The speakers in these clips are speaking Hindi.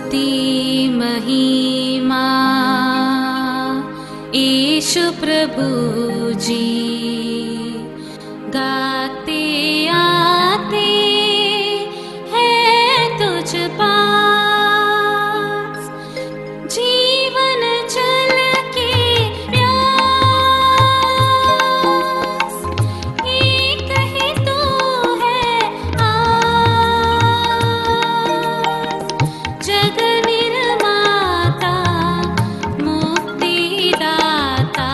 स्तुति महिमा यीशु प्रभु जी, गाते आते हैं तुझ पास, जीवन जल के प्यास, एक ही तू है आस, जग निर्माता मुक्तिदाता,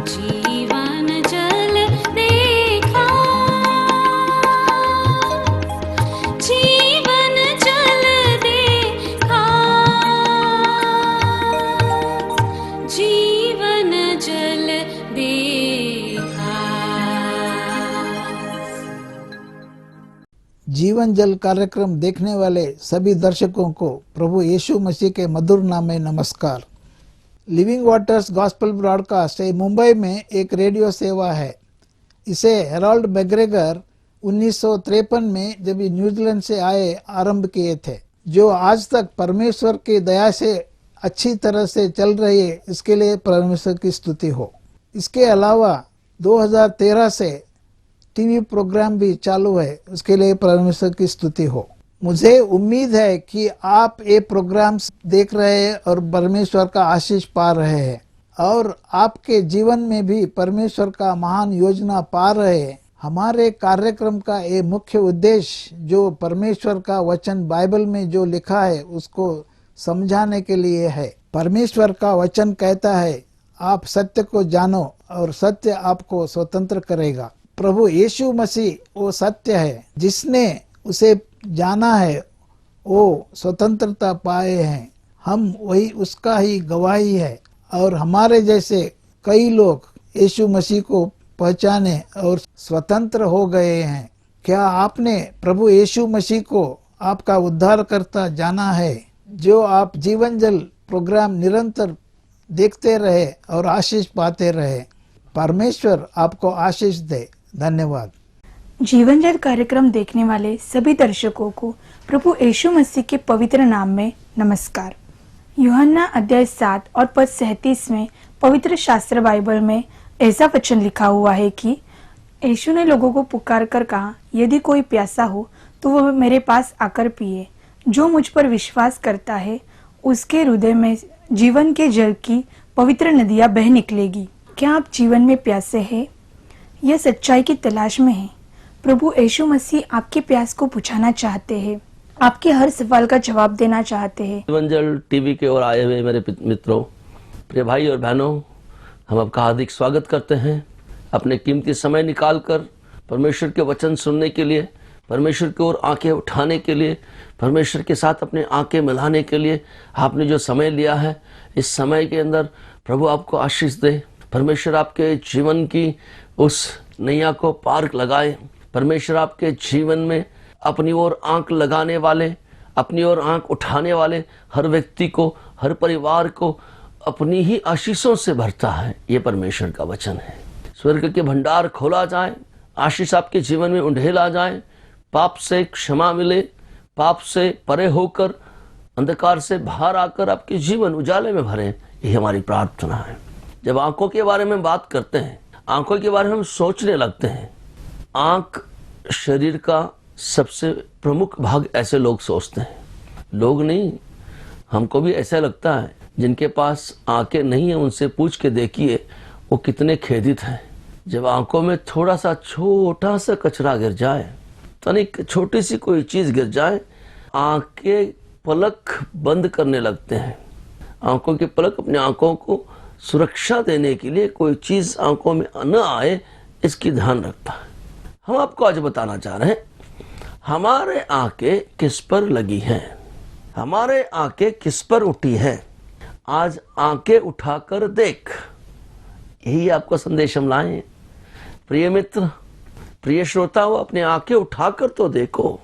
जीवन जल देखा, जीवन जल देखा, जीवन जल देखा। जीवन जल कार्यक्रम देखने वाले सभी दर्शकों को प्रभु यीशु मसीह के मधुर नाम में नमस्कार। Living waters gospel broadcast Mumbai में एक रेडियो सेवा है। इसे हेराल्ड मैग्रेगर 1953 में जब न्यूजीलैंड से आए आरंभ किए थे, जो आज तक परमेश्वर की दया से अच्छी तरह से चल रही है। इसके लिए परमेश्वर की स्तुति हो। इसके अलावा 2013 से टीवी प्रोग्राम भी चालू है, उसके लिए परमेश्वर की स्तुति हो। मुझे उम्मीद है कि आप ये प्रोग्राम्स देख रहे हैं और परमेश्वर का आशीष पा रहे हैं, और आपके जीवन में भी परमेश्वर का महान योजना पा रहे हैं। हमारे कार्यक्रम का ये मुख्य उद्देश्य जो परमेश्वर का वचन बाइबल में जो लिखा है उसको समझाने के लिए है। परमेश्वर का वचन कहता है, आप सत्य को जानो और सत्य आपको स्वतंत्र करेगा। प्रभु यीशु मसीह वो सत्य है, जिसने उसे जाना है वो स्वतंत्रता पाए हैं। हम वही उसका ही गवाही है, और हमारे जैसे कई लोग यीशु मसीह को पहचाने और स्वतंत्र हो गए हैं। क्या आपने प्रभु यीशु मसीह को आपका उद्धारकर्ता जाना है? जो आप जीवन जल प्रोग्राम निरंतर देखते रहे और आशीष पाते रहे। परमेश्वर आपको आशीष दे। धन्यवाद। जीवन जल कार्यक्रम देखने वाले सभी दर्शकों को प्रभु यीशु मसीह के पवित्र नाम में नमस्कार। यूहन्ना अध्याय 7 और पद 37 में पवित्र शास्त्र बाइबल में ऐसा वचन लिखा हुआ है कि यीशु ने लोगों को पुकार कर कहा, यदि कोई प्यासा हो तो वह मेरे पास आकर पिए। जो मुझ पर विश्वास करता है उसके हृदय में जीवन के जल की पवित्र नदियां बह निकलेगी। क्या आप जीवन में प्यासे हैं या सच्चाई की तलाश में हैं? प्रभु यीशु मसीह आपके प्यास को बुझाना चाहते हैं, आपके हर सवाल का जवाब देना चाहते हैं। जीवन जल टीवी के ओर आए हुए मेरे मित्रों, प्रिय भाई और बहनों, हम आपका हार्दिक स्वागत करते हैं। अपने कीमती समय निकालकर परमेश्वर के वचन सुनने के लिए, परमेश्वर की ओर आंखें उठाने के लिए, परमेश्वर के साथ अपने आंखें मिलाने के लिए आपने जो समय लिया है, इस समय के अंदर प्रभु आपको आशीष दे। परमेश्वर आपके जीवन की उस नैया को पार लगाए। परमेश्वर आपके जीवन में अपनी ओर आंख लगाने वाले, अपनी ओर आंख उठाने वाले हर व्यक्ति को, हर परिवार को अपनी ही आशीषों से भरता है। ये परमेश्वर का वचन है। स्वर्ग के भंडार खोला जाए, आशीष आपके जीवन में उंडेला जाए, पाप से क्षमा मिले, पाप से परे होकर अंधकार से बाहर आकर आपके जीवन उजाले में भरे। यही हमारी प्रार्थना है। जब आंखों के बारे में बात करते हैं, आंखों के बारे में हम सोचने लगते हैं। आंख शरीर का सबसे प्रमुख भाग ऐसे लोग सोचते हैं। लोग नहीं, हमको भी ऐसा लगता है। जिनके पास आंखें नहीं है उनसे पूछ के देखिए वो कितने खेदित हैं। जब आंखों में थोड़ा सा छोटा सा कचरा गिर जाए, तनिक छोटी सी कोई चीज गिर जाए, आंखें पलक बंद करने लगते हैं। आंखों के पलक अपने आंखों को सुरक्षा देने के लिए कोई चीज आंखों में न आए, इसकी ध्यान रखता है। हम आपको आज बताना चाह रहे हैं, हमारे आंखें किस पर लगी हैं, हमारे आंखें किस पर उठी हैं। आज आंखें उठाकर देख, यही आपको संदेश हम लाए। प्रिय मित्र, प्रिय श्रोताओ, अपने आंखें उठाकर तो देखो।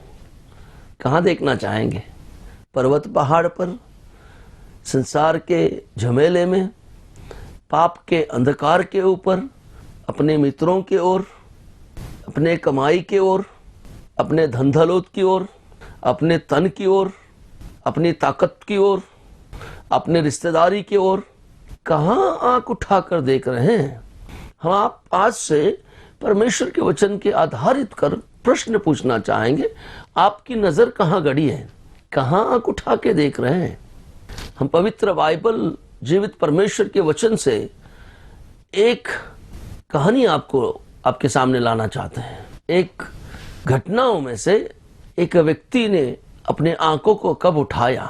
कहाँ देखना चाहेंगे? पर्वत पहाड़ पर, संसार के झमेले में, पाप के अंधकार के ऊपर, अपने मित्रों के ओर, अपने कमाई के ओर, अपने धन दौलत की ओर, अपने तन की ओर, अपनी ताकत की ओर, अपने रिश्तेदारी की ओर कहाँ आंख उठाकर देख रहे हैं? हम आप आज से परमेश्वर के वचन के आधारित कर प्रश्न पूछना चाहेंगे, आपकी नजर कहाँ गड़ी है? कहाँ आंख उठा के देख रहे हैं? हम पवित्र बाइबल जीवित परमेश्वर के वचन से एक कहानी आपके सामने लाना चाहते हैं। एक घटनाओं में से एक व्यक्ति ने अपने आंखों को कब उठाया?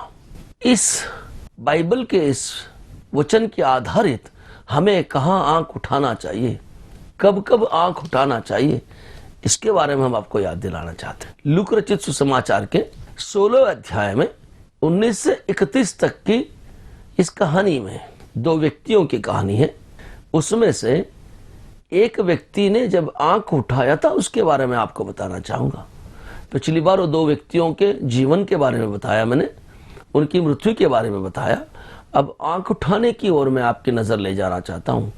इस बाइबल के इस वचन के आधारित हमें कहाँ आंख उठाना चाहिए, कब कब आंख उठाना चाहिए, इसके बारे में हम आपको याद दिलाना चाहते हैं। लूका रचित सुसमाचार के 16 अध्याय में 19 से 31 तक की इस कहानी में 2 व्यक्तियों की कहानी है। उसमें से एक व्यक्ति ने जब आंख उठाया था उसके बारे में आपको बताना चाहूंगा। पिछली बार वो 2 व्यक्तियों के जीवन के बारे में बताया मैंने, उनकी मृत्यु के बारे में बताया। अब आंख उठाने की ओर मैं आपकी नजर ले जाना चाहता हूं।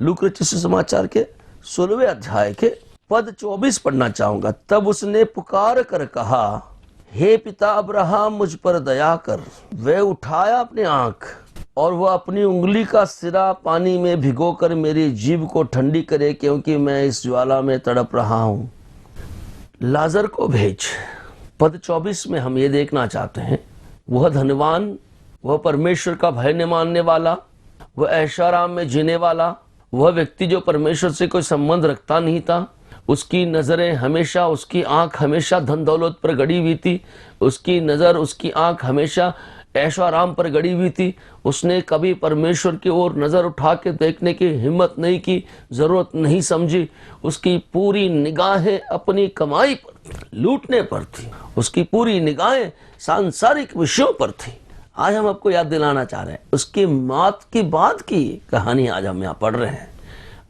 लूका रचित सुसमाचार के 16वें अध्याय के पद 24 पढ़ना चाहूंगा। तब उसने पुकार कर कहा, हे पिता अब्राहम, मुझ पर दया कर। वह उठाया अपनी आंख और वह अपनी उंगली का सिरा पानी में भिगोकर मेरी जीभ को ठंडी करे, क्योंकि मैं इस ज्वाला में तड़प रहा हूं। लाजर को भेज। पद 24 में हम ये देखना चाहते हैं, वह धनवान, वह परमेश्वर का भय न मानने वाला, वह ऐशाराम में जीने वाला, वह व्यक्ति जो परमेश्वर से कोई संबंध रखता नहीं था, उसकी नजरें हमेशा, उसकी आंख हमेशा धन दौलत पर गड़ी हुई थी, उसकी नजर, उसकी आंख हमेशा ऐशो आराम पर गड़ी हुई थी। उसने कभी परमेश्वर की ओर नजर उठा के देखने की हिम्मत नहीं की, जरूरत नहीं समझी। उसकी पूरी निगाहें अपनी कमाई पर, लूटने पर थी। उसकी पूरी निगाहें सांसारिक विषयों पर थी। आज हम आपको याद दिलाना चाह रहे हैं, उसकी मौत की बाद की कहानी आज हम यहाँ पढ़ रहे हैं।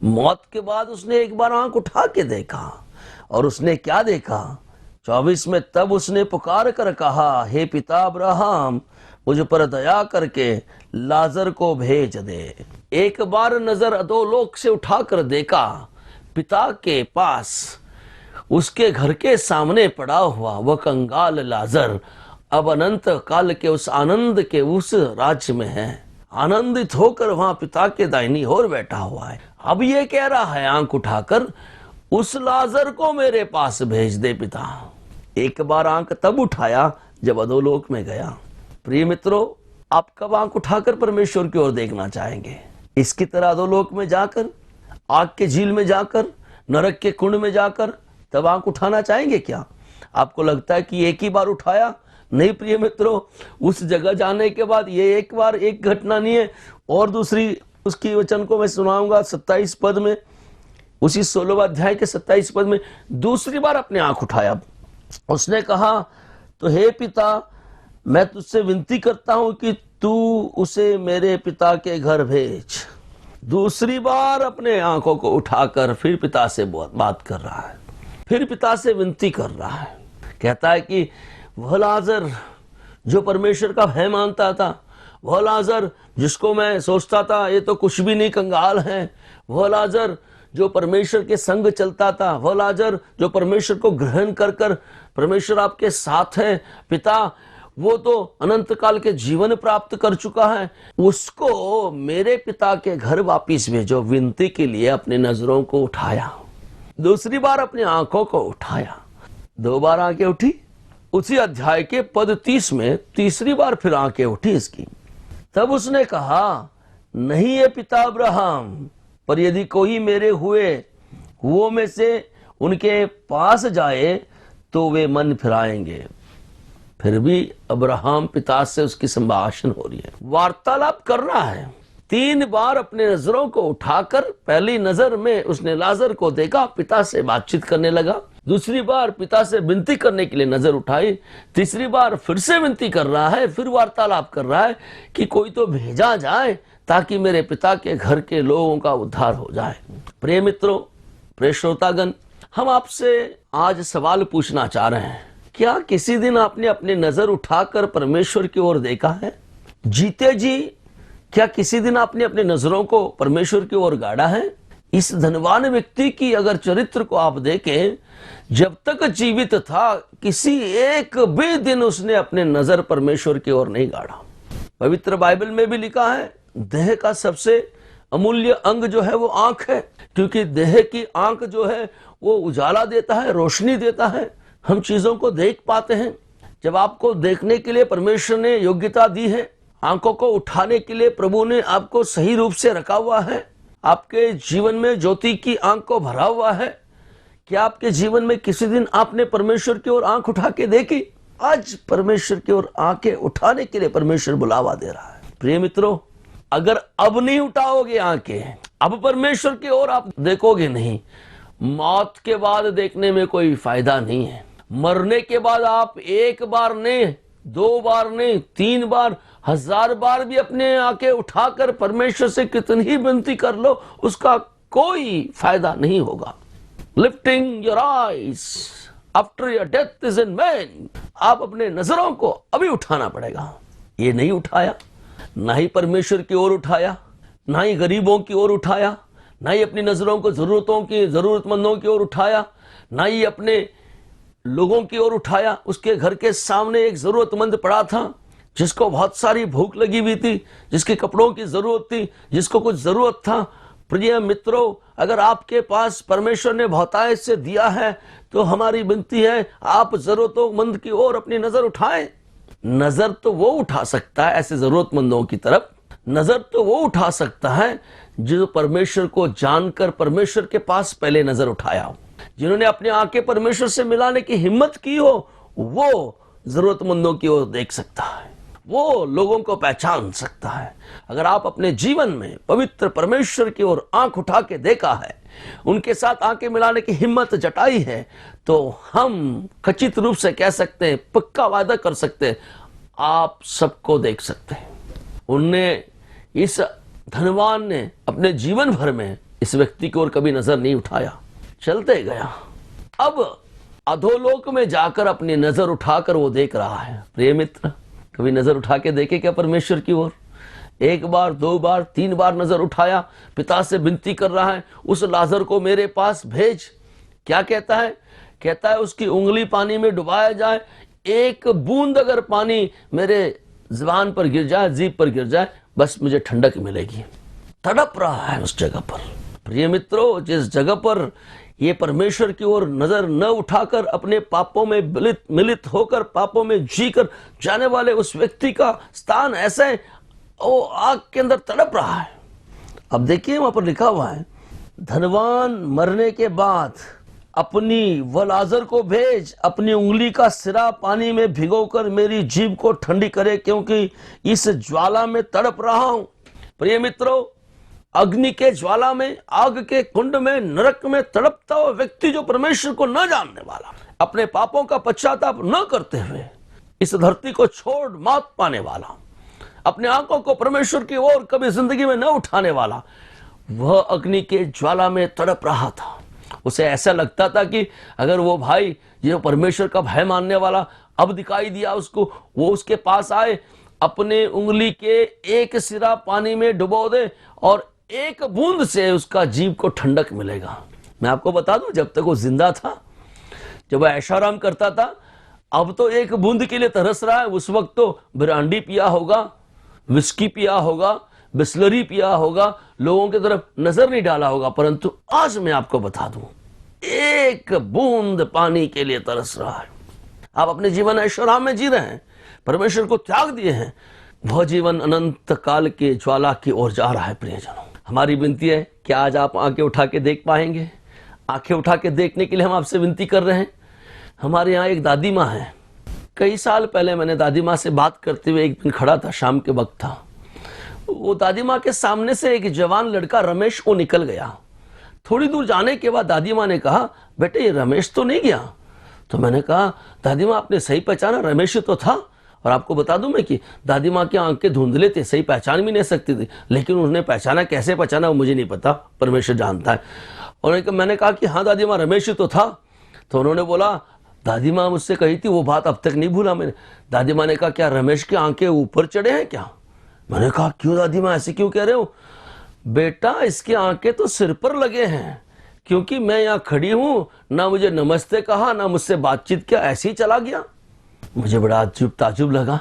मौत के बाद उसने एक बार आंख उठा के देखा, और उसने क्या देखा? 24 में तब उसने पुकार कर कहा, हे पिता अब्राहम, मुझ पर दया करके लाजर को भेज दे। एक बार नजर अधोलोक से उठाकर देखा, पिता के पास उसके घर के सामने पड़ा हुआ वह कंगाल लाजर अब अनंत काल के उस आनंद के उस राज्य में है, आनंदित होकर वहां पिता के दाहिनी ओर बैठा हुआ है। अब ये कह रहा है आंख उठाकर, उस लाजर को मेरे पास भेज दे पिता। एक बार आंख तब उठाया जब अधोलोक में गया। प्रिय मित्रों, आप कब आंख उठाकर परमेश्वर की ओर देखना चाहेंगे? इसकी तरह अधोलोक में जाकर, आग के झील में जाकर, नरक के कुंड में जाकर तब आंख उठाना चाहेंगे क्या? आपको लगता है कि एक ही बार उठाया? नहीं प्रिय मित्रों, उस जगह जाने के बाद ये एक बार एक घटना नहीं है। और दूसरी उसकी वचन को मैं सुनाऊंगा 27 पद में, उसी 16वां अध्याय के 27 पद में दूसरी बार अपने आंख उठाया। उसने कहा, तो हे पिता, मैं तुझसे विनती करता हूं कि तू उसे मेरे पिता के घर भेज। दूसरी बार अपने आंखों को उठाकर फिर पिता से बात कर रहा है, फिर पिता से विनती कर रहा है। कहता है कि वह लाजर जो परमेश्वर का भय मानता था, वह लाजर जिसको मैं सोचता था ये तो कुछ भी नहीं, कंगाल है, वह लाजर जो परमेश्वर के संग चलता था, वह लाजर जो परमेश्वर को ग्रहण कर कर परमेश्वर आपके साथ है पिता, वो तो अनंत काल के जीवन प्राप्त कर चुका है, उसको मेरे पिता के घर वापिस भेजो। विनती के लिए अपनी नजरों को उठाया, दूसरी बार अपनी आंखों को उठाया, 2 बार आंखें उठी। उसी अध्याय के पद 30 में तीसरी बार फिर आंखें उठी इसकी। तब उसने कहा, नहीं है पिता अब्राहम, पर यदि कोई मेरे हुओं में से उनके पास जाए तो वे मन फिराएंगे। फिर भी अब्राहम पिता से उसकी संभाषण हो रही है, वार्तालाप कर रहा है। 3 बार अपने नजरों को उठाकर पहली नजर में उसने लाजर को देखा, पिता से बातचीत करने लगा। दूसरी बार पिता से विनती करने के लिए नजर उठाई। तीसरी बार फिर से विनती कर रहा है, फिर वार्तालाप कर रहा है कि कोई तो भेजा जाए ताकि मेरे पिता के घर के लोगों का उद्धार हो जाए। प्रिय मित्रों, प्रिय श्रोतागण, हम आपसे आज सवाल पूछना चाह रहे हैं, क्या किसी दिन आपने अपनी नजर उठाकर परमेश्वर की ओर देखा है? जीते जी क्या किसी दिन आपने अपनी नजरों को परमेश्वर की ओर गाड़ा है? इस धनवान व्यक्ति की अगर चरित्र को आप देखें, जब तक जीवित था किसी एक भी दिन उसने अपने नजर परमेश्वर की ओर नहीं गाड़ा। पवित्र बाइबल में भी लिखा है देह का सबसे अमूल्य अंग जो है वो आंख है, क्योंकि देह की आंख जो है वो उजाला देता है, रोशनी देता है, हम चीजों को देख पाते हैं। जब आपको देखने के लिए परमेश्वर ने योग्यता दी है, आंखों को उठाने के लिए प्रभु ने आपको सही रूप से रखा हुआ है, आपके जीवन में ज्योति की आंख को भरा हुआ है। क्या आपके जीवन में किसी दिन आपने परमेश्वर की ओर आंख उठा के देखी? आज परमेश्वर की ओर आंखें उठाने के लिए परमेश्वर बुलावा दे रहा है। प्रिय मित्रों, अगर अब नहीं उठाओगे आंखें, अब परमेश्वर की ओर आप देखोगे नहीं, मौत के बाद देखने में कोई फायदा नहीं है। मरने के बाद आप एक बार नहीं, 2 बार नहीं, 3 बार, 1000 बार भी अपने आंखें उठाकर परमेश्वर से कितनी ही विनती कर लो, उसका कोई फायदा नहीं होगा। Lifting your eyes after your death is in vain. आप अपने नजरों को अभी उठाना पड़ेगा। ये नहीं उठाया, ना ही परमेश्वर की ओर उठाया, ना ही गरीबों की ओर उठाया, ना ही अपनी नजरों को जरूरतमंदों की ओर उठाया, ना ही अपने लोगों की ओर उठाया। उसके घर के सामने एक जरूरतमंद पड़ा था, जिसको बहुत सारी भूख लगी हुई थी, जिसके कपड़ों की जरूरत थी, जिसको कुछ जरूरत था। प्रिय मित्रों, अगर आपके पास परमेश्वर ने बहुतायत से दिया है तो हमारी विनती है आप जरूरतमंद की ओर अपनी नजर उठाएं। नजर तो वो उठा सकता है ऐसे जरूरतमंदों की तरफ, नजर तो वो उठा सकता है जो परमेश्वर को जानकर परमेश्वर के पास पहले नजर उठाया हो, जिन्होंने अपनी आंखें परमेश्वर से मिलाने की हिम्मत की हो, वो जरूरतमंदों की ओर देख सकता है, वो लोगों को पहचान सकता है। अगर आप अपने जीवन में पवित्र परमेश्वर की ओर आंख उठा के देखा है, उनके साथ आंखें मिलाने की हिम्मत जताई है, तो हम खचित रूप से कह सकते हैं, पक्का वादा कर सकते हैं, आप सबको देख सकते हैं। उनने, इस धनवान ने अपने जीवन भर में इस व्यक्ति की ओर कभी नजर नहीं उठाया, चलते गया। अब अधोलोक में जाकर अपनी नजर उठाकर वो देख रहा है। प्रिय मित्र, कभी नजर उठा के देखे क्या परमेश्वर की ओर? 1 बार, 2 बार, 3 बार नजर उठाया, पिता से विनती कर रहा है, उस लाजर को मेरे पास भेज। क्या कहता है? कहता है उसकी उंगली पानी में डुबाया जाए, 1 बूंद अगर पानी मेरे जुबान पर गिर जाए, जीभ पर गिर जाए, बस मुझे ठंडक मिलेगी। तड़प रहा है उस जगह पर। प्रिय मित्रों, जिस जगह पर ये परमेश्वर की ओर नजर न उठाकर अपने पापों में मिलित होकर पापों में जीकर जाने वाले उस व्यक्ति का स्थान ऐसा है, वो आग के अंदर तड़प रहा है। अब देखिए वहां पर लिखा हुआ है, धनवान मरने के बाद अपनी वह लाजर को भेज, अपनी उंगली का सिरा पानी में भिगोकर मेरी जीभ को ठंडी करे, क्योंकि इस ज्वाला में तड़प रहा हूं। प्रिय मित्रों, अग्नि के ज्वाला में, आग के कुंड में, नरक में तड़पता हुआ व्यक्ति जो परमेश्वर को न जानने वाला, अपने पापों का पश्चाताप न करते हुए इस धरती को छोड़ मौत पाने वाला, अपने आंखों को परमेश्वर की ओर कभी जिंदगी में न उठाने वाला, वह अग्नि के ज्वाला में तड़प रहा था। उसे ऐसा लगता था कि अगर वो भाई जो परमेश्वर का भय मानने वाला अब दिखाई दिया उसको, वो उसके पास आए, अपने उंगली के 1 सिरा पानी में डुबो दे और 1 बूंद से उसका जीभ को ठंडक मिलेगा। मैं आपको बता दूं, जब तक वो जिंदा था, जब वह ऐशाराम करता था, अब तो 1 बूंद के लिए तरस रहा है। उस वक्त तो ब्रांडी पिया होगा, विस्की पिया होगा, बिस्लरी पिया होगा, लोगों की तरफ नजर नहीं डाला होगा। परंतु आज मैं आपको बता दूं, 1 बूंद पानी के लिए तरस रहा है। आप अपने जीवन ऐशोराम में जी रहे हैं, परमेश्वर को त्याग दिए हैं, वह जीवन अनंत काल के ज्वाला की ओर जा रहा है। प्रियजनों, हमारी विनती है कि आज आप आंखें उठा के देख पाएंगे। आंखें उठा के देखने के लिए हम आपसे विनती कर रहे हैं। हमारे यहाँ एक दादी माँ है। कई साल पहले मैंने दादी माँ से बात करते हुए एक दिन खड़ा था, शाम के वक्त था। वो दादी माँ के सामने से एक जवान लड़का रमेश वो निकल गया। थोड़ी दूर जाने के बाद दादी माँ ने कहा, बेटे ये रमेश तो नहीं गया? तो मैंने कहा, दादी माँ आपने सही पहचाना, रमेश तो था। और आपको बता दूं मैं कि दादी माँ की आंखें धुंधले थे, सही पहचान भी नहीं सकती थी, लेकिन उन्होंने पहचाना, कैसे पहचाना वो मुझे नहीं पता, परमेश्वर जानता है। और मैंने कहा कि हाँ दादी माँ, रमेश तो था। तो उन्होंने बोला, दादी माँ मुझसे कही थी, वो बात अब तक नहीं भूला मैंने। दादी माँ ने कहा, क्या रमेश की आंखें ऊपर चढ़े हैं क्या? मैंने कहा, क्यों दादी माँ, ऐसे क्यों कह रहे हो? बेटा इसकी आंखें तो सिर पर लगे हैं, क्योंकि मैं यहाँ खड़ी हूं, ना मुझे नमस्ते कहा, ना मुझसे बातचीत किया, ऐसे ही चला गया। मुझे बड़ा ताजुब लगा।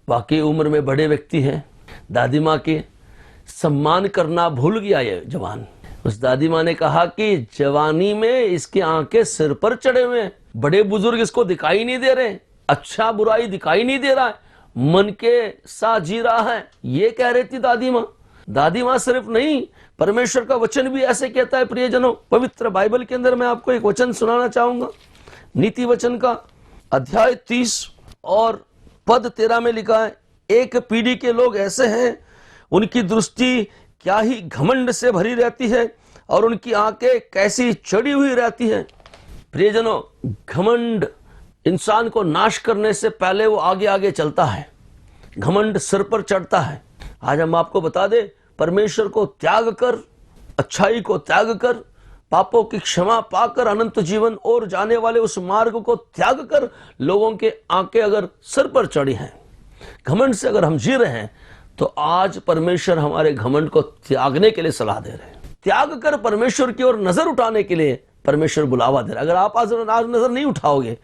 वाकई उम्र में बड़े व्यक्ति हैं। दादी माँ के सम्मान करना भूल गया ये जवान। उस दादी माँ ने कहा कि जवानी में इसकी आंखें सिर पर चढ़े हुए हैं, बड़े बुजुर्ग इसको दिखाई नहीं दे रहे, अच्छा बुराई दिखाई नहीं दे रहा है, मन के साथ जी रहा है, ये कह रही थी दादी माँ। दादी माँ सिर्फ नहीं, परमेश्वर का वचन भी ऐसे कहता है। प्रियजनों, पवित्र बाइबल के अंदर मैं आपको एक वचन सुनाना चाहूंगा। नीति वचन का अध्याय 30 और पद 13 में लिखा है, एक पीढ़ी के लोग ऐसे हैं, उनकी दृष्टि क्या ही घमंड से भरी रहती है और उनकी आंखें कैसी चढ़ी हुई रहती हैं। प्रियजनों, घमंड इंसान को नाश करने से पहले वो आगे आगे चलता है। घमंड सिर पर चढ़ता है। आज हम आपको बता दें, परमेश्वर को त्याग कर, अच्छाई को त्याग कर, पापों की क्षमा पाकर अनंत जीवन और जाने वाले उस मार्ग को त्याग कर लोगों के आंखें अगर सिर पर चढ़ी हैं, घमंड से अगर हम जी रहे हैं, तो आज परमेश्वर हमारे घमंड को त्यागने के लिए सलाह दे रहे हैं। त्याग कर परमेश्वर की ओर नजर उठाने के लिए परमेश्वर बुलावा दे रहा है। अगर आप आज नजर नहीं उठाओगे,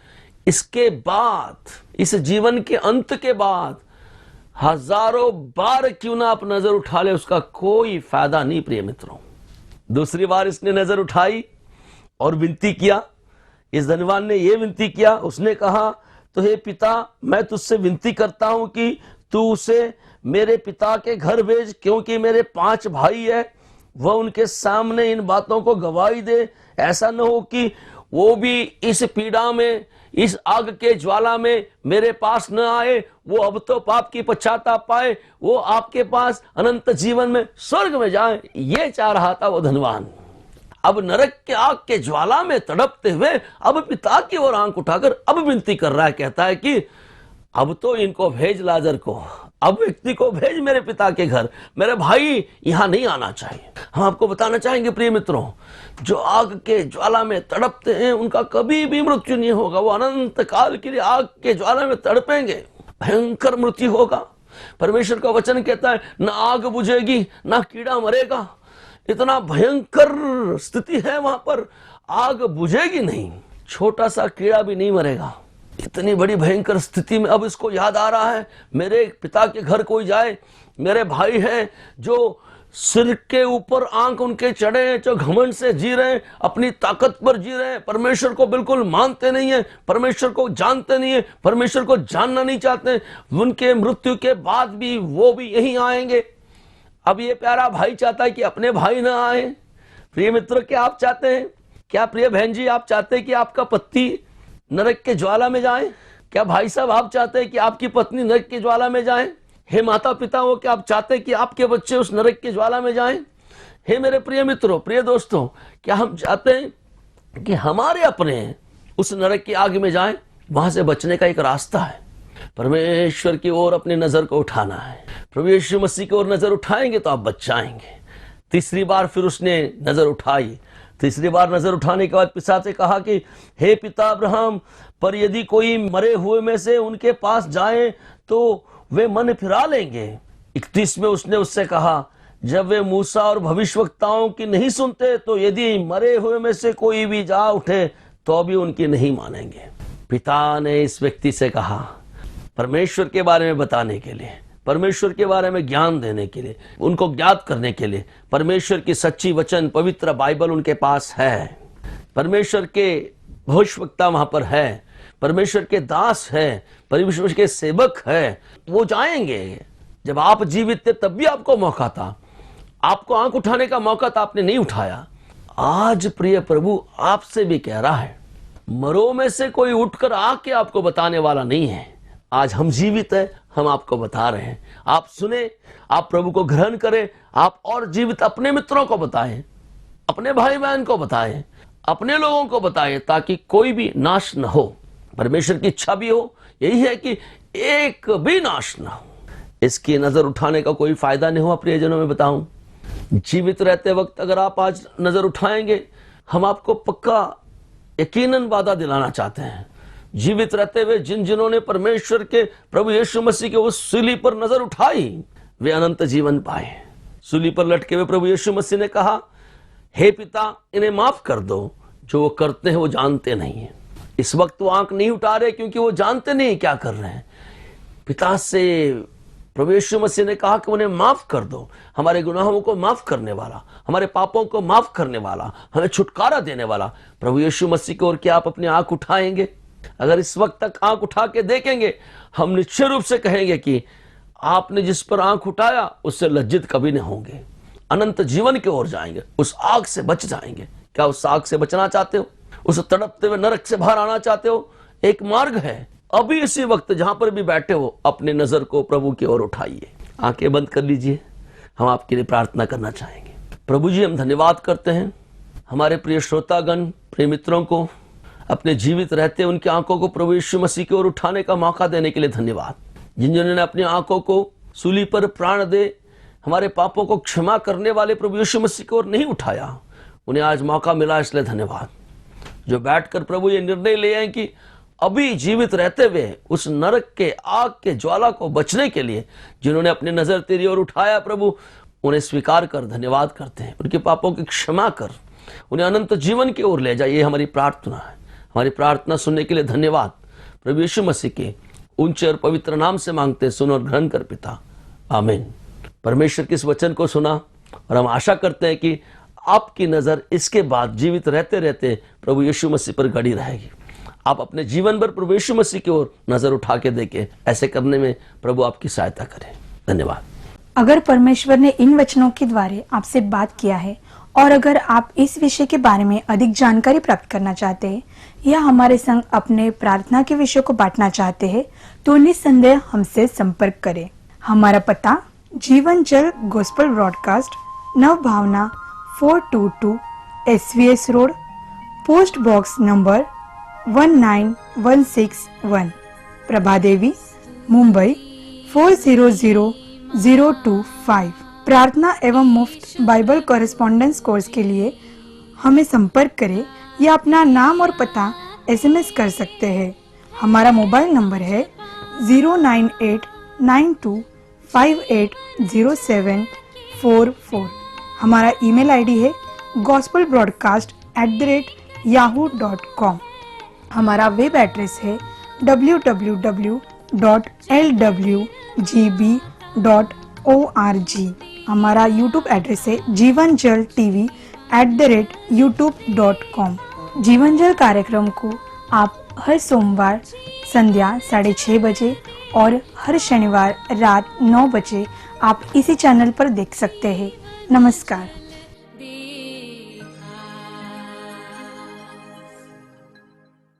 इसके बाद, इस जीवन के अंत के बाद हजारों बार क्यों ना आप नजर उठा ले, उसका कोई फायदा नहीं। प्रिय मित्रों, दूसरी बार इसने नजर उठाई और विनती किया। इस धनवान ने यह विनती किया, उसने कहा, तो हे पिता, मैं तुझसे विनती करता हूं कि तू उसे मेरे पिता के घर भेज, क्योंकि मेरे 5 भाई है, वह उनके सामने इन बातों को गवाही दे। ऐसा न हो कि वो भी इस पीड़ा में, इस आग के ज्वाला में मेरे पास न आए, वो अब तो पाप की पश्चाताप पाए, वो आपके पास अनंत जीवन में स्वर्ग में जाए। ये चाह रहा था वो धनवान। अब नरक के आग के ज्वाला में तड़पते हुए अब पिता की ओर आंख उठाकर अब विनती कर रहा है। कहता है कि अब तो इनको भेज, लाजर को, अब व्यक्ति को भेज मेरे पिता के घर, मेरे भाई यहां नहीं आना चाहिए। हम आपको बताना चाहेंगे प्रिय मित्रों, जो आग के ज्वाला में तड़पते हैं उनका कभी भी मृत्यु नहीं होगा। वो अनंत काल के लिए आग के ज्वाला में तड़पेंगे, भयंकर मृत्यु होगा। परमेश्वर का वचन कहता है, न आग बुझेगी, ना कीड़ा मरेगा। इतना भयंकर स्थिति है वहां पर, आग बुझेगी नहीं, छोटा सा कीड़ा भी नहीं मरेगा। इतनी बड़ी भयंकर स्थिति में अब इसको याद आ रहा है, मेरे पिता के घर कोई जाए, मेरे भाई हैं जो सिर के ऊपर आंख उनके चढ़े हैं, जो घमंड से जी रहे हैं, अपनी ताकत पर जी रहे हैं, परमेश्वर को बिल्कुल मानते नहीं है, परमेश्वर को जानते नहीं है, परमेश्वर को जानना नहीं चाहते, उनके मृत्यु के बाद भी वो भी यहीं आएंगे। अब ये प्यारा भाई चाहता है कि अपने भाई ना आए। प्रिय मित्रों, क्या आप चाहते हैं? क्या प्रिय बहन जी, आप चाहते हैं कि आपका पति नरक के ज्वाला में जाए? क्या भाई साहब आप चाहते हैं कि आपकी पत्नी नरक के ज्वाला में जाए? हे माता पिता हो, क्या आप चाहते हैं कि आपके बच्चे उस नरक के ज्वाला में जाएं? हे मेरे प्रिय मित्रों, प्रिय दोस्तों, क्या हम चाहते हैं कि हमारे अपने उस नरक की आग में जाएं? वहां से बचने का एक रास्ता है, परमेश्वर की ओर अपनी नजर को उठाना है। प्रभु यीशु मसीह की ओर नजर उठाएंगे तो आप बच जाएंगे। तीसरी बार फिर उसने नजर उठाई। तीसरी बार नजर उठाने के बाद पिता से कहा कि हे पिता अब्राहम, पर यदि कोई मरे हुए में से उनके पास जाए तो वे मन फिरा लेंगे। 31 में उसने उससे कहा, जब वे मूसा और भविष्यवक्ताओं की नहीं सुनते, तो यदि मरे हुए में से कोई भी जा उठे तो भी उनकी नहीं मानेंगे। पिता ने इस व्यक्ति से कहा, परमेश्वर के बारे में बताने के लिए, परमेश्वर के बारे में ज्ञान देने के लिए, उनको ज्ञात करने के लिए, परमेश्वर की सच्ची वचन पवित्र बाइबल उनके पास है, परमेश्वर के भविष्यवक्ता वहां पर है, परमेश्वर के दास है, परमेश्वर के सेवक है, वो जाएंगे। जब आप जीवित थे तब भी आपको मौका था, आपको आंख उठाने का मौका था, आपने नहीं उठाया। आज प्रिय प्रभु आपसे भी कह रहा है, मरो में से कोई उठकर आके आपको बताने वाला नहीं है। आज हम जीवित हैं, हम आपको बता रहे हैं। आप सुने, आप प्रभु को ग्रहण करें, आप और जीवित अपने मित्रों को बताएं, अपने भाई बहन को बताएं, अपने लोगों को बताएं, ताकि कोई भी नाश न हो। परमेश्वर की इच्छा भी हो यही है कि एक भी नाश न हो। इसकी नजर उठाने का कोई फायदा नहीं हुआ। प्रियजनों में बताऊं, जीवित रहते वक्त अगर आप आज नजर उठाएंगे, हम आपको पक्का यकीनन वादा दिलाना चाहते हैं, जीवित रहते हुए जिन्होंने परमेश्वर के प्रभु यीशु मसीह के उस सूली पर नजर उठाई, वे अनंत जीवन पाए। सूली पर लटके हुए प्रभु यीशु मसीह ने कहा, हे पिता, इन्हें माफ कर दो, जो वो करते हैं वो जानते नहीं है। इस वक्त वो आंख नहीं उठा रहे क्योंकि वो जानते नहीं क्या कर रहे हैं। पिता से प्रभु यीशु मसीह ने कहा कि उन्हें माफ कर दो, हमारे गुनाहों को माफ करने वाला, हमारे पापों को माफ करने वाला, हमें छुटकारा देने वाला प्रभु यीशु मसीह की ओर क्या आप अपनी आंख उठाएंगे? अगर इस वक्त तक आंख उठा के देखेंगे, हम निश्चय रूप से कहेंगे कि आपने जिस पर आंख उठाया उससे लज्जित कभी नहीं होंगे, अनंत जीवन की ओर जाएंगे, उस आग से बच जाएंगे। क्या उस आग से बचना चाहते हो? उस तड़पते हुए नरक से बाहर आना चाहते हो? एक मार्ग है, अभी इसी वक्त जहां पर भी बैठे हो अपनी नजर को प्रभु की ओर उठाइए, आंखें बंद कर लीजिए। हम आपके लिए प्रार्थना करना चाहेंगे। प्रभु जी, हम धन्यवाद करते हैं हमारे प्रिय श्रोतागण, प्रिय मित्रों को अपने जीवित रहते उनकी आंखों को प्रभु यीशु मसीह की ओर उठाने का मौका देने के लिए धन्यवाद। जिन्होंने अपनी आंखों को सूली पर प्राण दे हमारे पापों को क्षमा करने वाले प्रभु यीशु मसीह की ओर नहीं उठाया, उन्हें आज मौका मिला, इसलिए धन्यवाद। जो बैठकर प्रभु ये निर्णय ले आए कि अभी जीवित रहते हुए उस नरक के आग के ज्वाला को बचने के लिए जिन्होंने अपनी नजर तेरी ओर उठाया, प्रभु उन्हें स्वीकार कर धन्यवाद करते हैं। उनके पापों की क्षमा कर उन्हें अनंत जीवन की ओर ले जाए, ये हमारी प्रार्थना है। हमारी प्रार्थना सुनने के लिए धन्यवाद। प्रभु यीशु मसीह के ऊंचे और पवित्र नाम से मांगते, सुन और ग्रहण कर पिता, आमीन। परमेश्वर के इस वचन को सुना और हम आशा करते हैं कि आपकी नजर इसके बाद जीवित रहते रहते प्रभु यीशु मसीह पर गड़ी रहेगी। आप अपने जीवन भर प्रभु यीशु मसीह की ओर नजर उठा के देखें। ऐसे करने में प्रभु आपकी सहायता करें। धन्यवाद। अगर परमेश्वर ने इन वचनों के द्वारा आपसे बात किया है और अगर आप इस विषय के बारे में अधिक जानकारी प्राप्त करना चाहते हैं या हमारे संग अपने प्रार्थना के विषय को बांटना चाहते हैं तो निस्संदेह हमसे संपर्क करें। हमारा पता जीवन जल gospel broadcast, Nav Bhavna 422 SVS road, post box number 19161, Prabha Devi, Mumbai 400025। प्रार्थना एवं मुफ्त बाइबल कॉरेस्पॉन्डेंस कोर्स के लिए हमें संपर्क करें या अपना नाम और पता SMS कर सकते हैं। हमारा मोबाइल नंबर है 09892580744। हमारा ईमेल आईडी है gospelbroadcast@yahoo.com। हमारा वेब एड्रेस है www.lwgb.org। हमारा यूट्यूब एड्रेस है जीवन जल TV@youtube.com। जीवन जल कार्यक्रम को आप हर सोमवार संध्या 6:30 बजे और हर शनिवार रात 9 बजे आप इसी चैनल पर देख सकते हैं। नमस्कार।